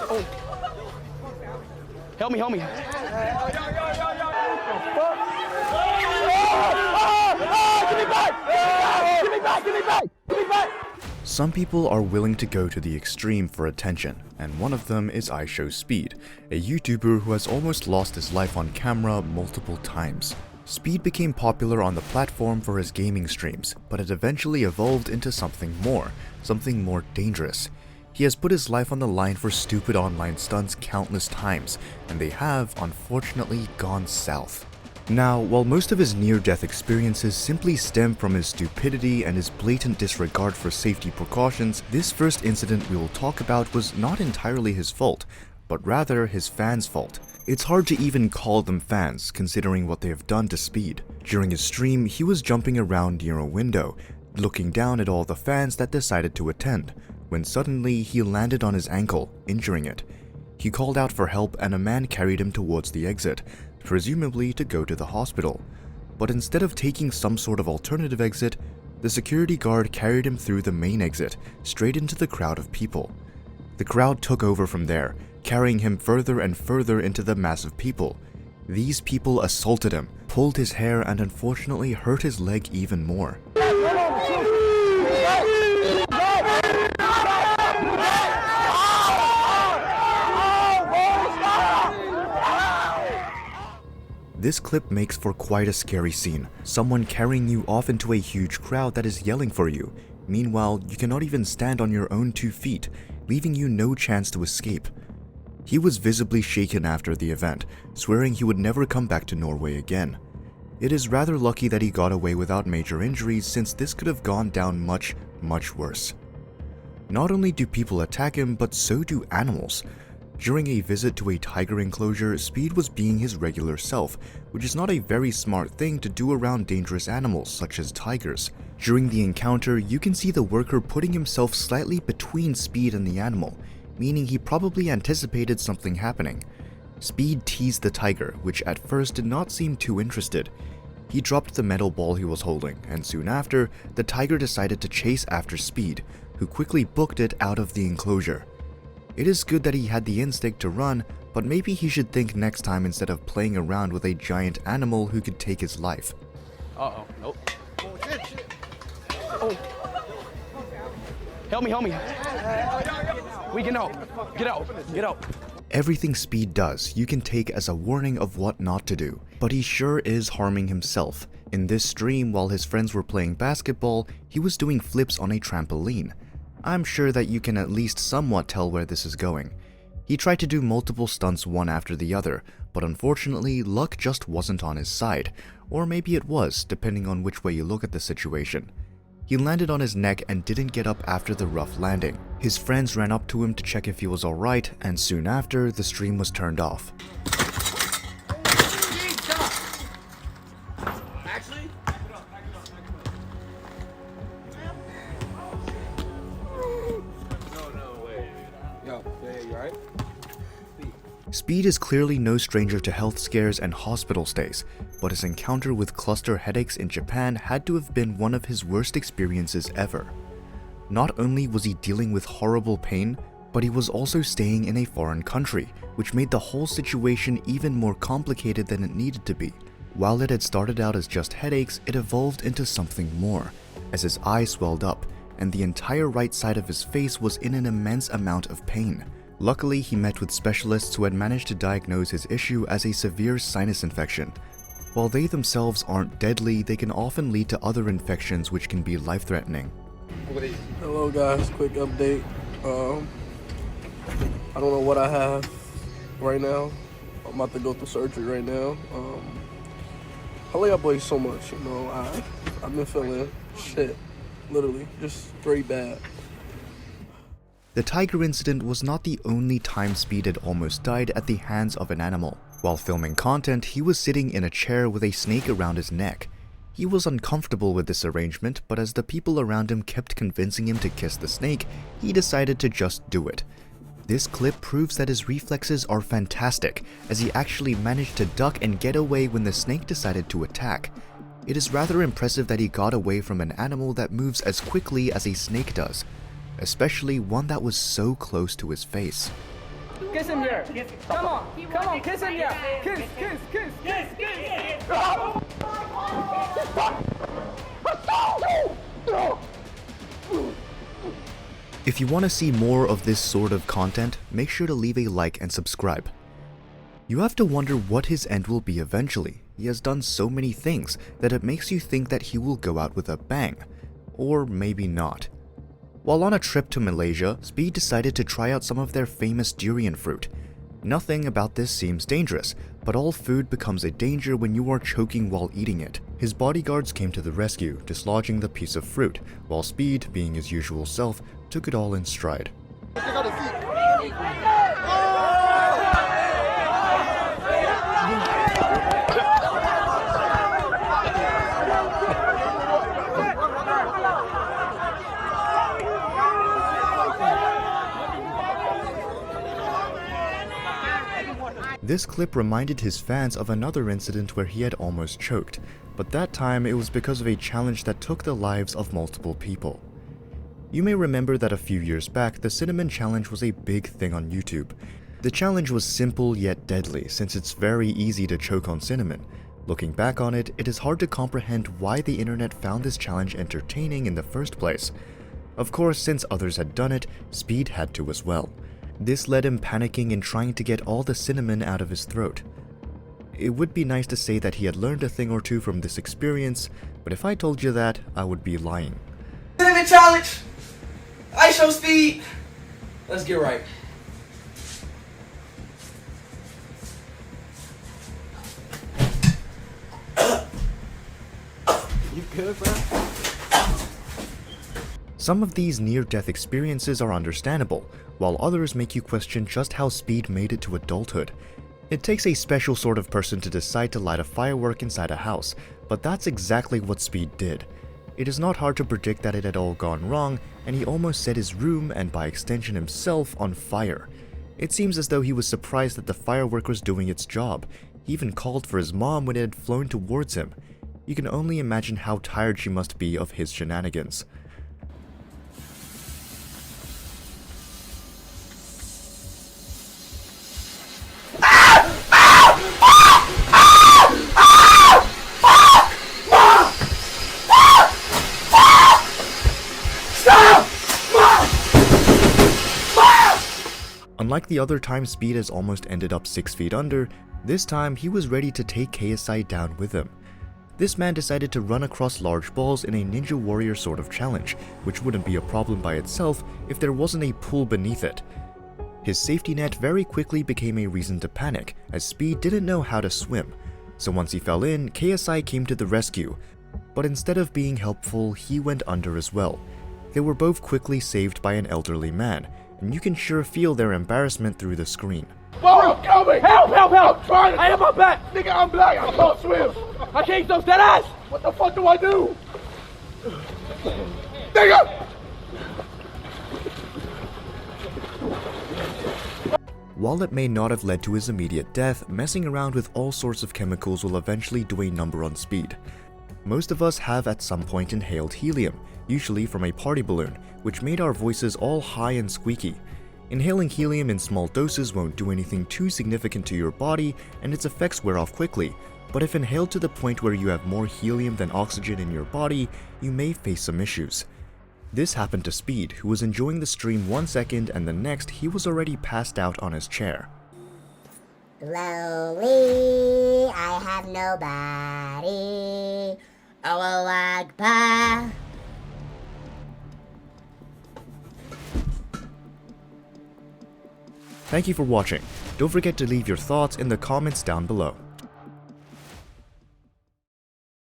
Oh. Help me, help me. Give me back! Give me back! Give me back! Give me back! Some people are willing to go to the extreme for attention, and one of them is iShowSpeed, a YouTuber who has almost lost his life on camera multiple times. Speed became popular on the platform for his gaming streams, but it eventually evolved into something more dangerous. He has put his life on the line for stupid online stunts countless times, and they have, unfortunately, gone south. Now, while most of his near-death experiences simply stem from his stupidity and his blatant disregard for safety precautions, this first incident we will talk about was not entirely his fault, but rather his fans' fault. It's hard to even call them fans, considering what they have done to Speed. During his stream, he was jumping around near a window, looking down at all the fans that decided to attend, when suddenly he landed on his ankle, injuring it. He called out for help and a man carried him towards the exit, presumably to go to the hospital. But instead of taking some sort of alternative exit, the security guard carried him through the main exit, straight into the crowd of people. The crowd took over from there, carrying him further and further into the mass of people. These people assaulted him, pulled his hair, and unfortunately hurt his leg even more. This clip makes for quite a scary scene, someone carrying you off into a huge crowd that is yelling for you. Meanwhile, you cannot even stand on your own 2 feet, leaving you no chance to escape. He was visibly shaken after the event, swearing he would never come back to Norway again. It is rather lucky that he got away without major injuries, since this could have gone down much worse. Not only do people attack him, but so do animals. During a visit to a tiger enclosure, Speed was being his regular self, which is not a very smart thing to do around dangerous animals such as tigers. During the encounter, you can see the worker putting himself slightly between Speed and the animal, meaning he probably anticipated something happening. Speed teased the tiger, which at first did not seem too interested. He dropped the metal ball he was holding, and soon after, the tiger decided to chase after Speed, who quickly booked it out of the enclosure. It is good that he had the instinct to run, but maybe he should think next time instead of playing around with a giant animal who could take his life. Uh-oh, nope. Oh. Help me, help me. We can out. Get out, get out. Everything Speed does, you can take as a warning of what not to do, but he sure is harming himself. In this stream, while his friends were playing basketball, he was doing flips on a trampoline. I'm sure that you can at least somewhat tell where this is going. He tried to do multiple stunts one after the other, but unfortunately, luck just wasn't on his side, or maybe it was, depending on which way you look at the situation. He landed on his neck and didn't get up after the rough landing. His friends ran up to him to check if he was alright, and soon after, the stream was turned off. Speed is clearly no stranger to health scares and hospital stays, but his encounter with cluster headaches in Japan had to have been one of his worst experiences ever. Not only was he dealing with horrible pain, but he was also staying in a foreign country, which made the whole situation even more complicated than it needed to be. While it had started out as just headaches, it evolved into something more, as his eye swelled up, and the entire right side of his face was in an immense amount of pain. Luckily, he met with specialists who had managed to diagnose his issue as a severe sinus infection. While they themselves aren't deadly, they can often lead to other infections which can be life-threatening. Hello guys, quick update. I don't know what I have right now. I'm about to go through surgery right now. I love y'all boys so much, you know. I've been feeling shit, literally, just very bad. The tiger incident was not the only time Speed had almost died at the hands of an animal. While filming content, he was sitting in a chair with a snake around his neck. He was uncomfortable with this arrangement, but as the people around him kept convincing him to kiss the snake, he decided to just do it. This clip proves that his reflexes are fantastic, as he actually managed to duck and get away when the snake decided to attack. It is rather impressive that he got away from an animal that moves as quickly as a snake does, especially one that was so close to his face. Kiss him here. Come on, kiss him here. Kiss. If you want to see more of this sort of content, make sure to leave a like and subscribe. You have to wonder what his end will be eventually. He has done so many things that it makes you think that he will go out with a bang. Or maybe not. While on a trip to Malaysia, Speed decided to try out some of their famous durian fruit. Nothing about this seems dangerous, but all food becomes a danger when you are choking while eating it. His bodyguards came to the rescue, dislodging the piece of fruit, while Speed, being his usual self, took it all in stride. This clip reminded his fans of another incident where he had almost choked, but that time it was because of a challenge that took the lives of multiple people. You may remember that a few years back, the cinnamon challenge was a big thing on YouTube. The challenge was simple yet deadly, since it's very easy to choke on cinnamon. Looking back on it, it is hard to comprehend why the internet found this challenge entertaining in the first place. Of course, since others had done it, Speed had to as well. This led him panicking and trying to get all the cinnamon out of his throat. It would be nice to say that he had learned a thing or two from this experience, but if I told you that, I would be lying. Cinnamon challenge! iShowSpeed! Let's get right. You good, bro? Some of these near-death experiences are understandable, while others make you question just how Speed made it to adulthood. It takes a special sort of person to decide to light a firework inside a house, but that's exactly what Speed did. It is not hard to predict that it had all gone wrong, and he almost set his room, and by extension himself, on fire. It seems as though he was surprised that the firework was doing its job. He even called for his mom when it had flown towards him. You can only imagine how tired she must be of his shenanigans. Unlike the other time Speed has almost ended up 6 feet under, this time he was ready to take KSI down with him. This man decided to run across large balls in a Ninja Warrior sort of challenge, which wouldn't be a problem by itself if there wasn't a pool beneath it. His safety net very quickly became a reason to panic, as Speed didn't know how to swim. So once he fell in, KSI came to the rescue, but instead of being helpful, he went under as well. They were both quickly saved by an elderly man, and you can sure feel their embarrassment through the screen. Bro, help me! Help! I'm trying to... I have my back! Nigga, I'm black. I can't swim. I can't so dead ass! What the fuck do I do? Nigga! While it may not have led to his immediate death, messing around with all sorts of chemicals will eventually do a number on Speed. Most of us have at some point inhaled helium, usually from a party balloon, which made our voices all high and squeaky. Inhaling helium in small doses won't do anything too significant to your body, and its effects wear off quickly, but if inhaled to the point where you have more helium than oxygen in your body, you may face some issues. This happened to Speed, who was enjoying the stream 1 second and the next he was already passed out on his chair. Lonely, I have nobody. Oh, Akbar. Thank you for watching. Don't forget to leave your thoughts in the comments down below.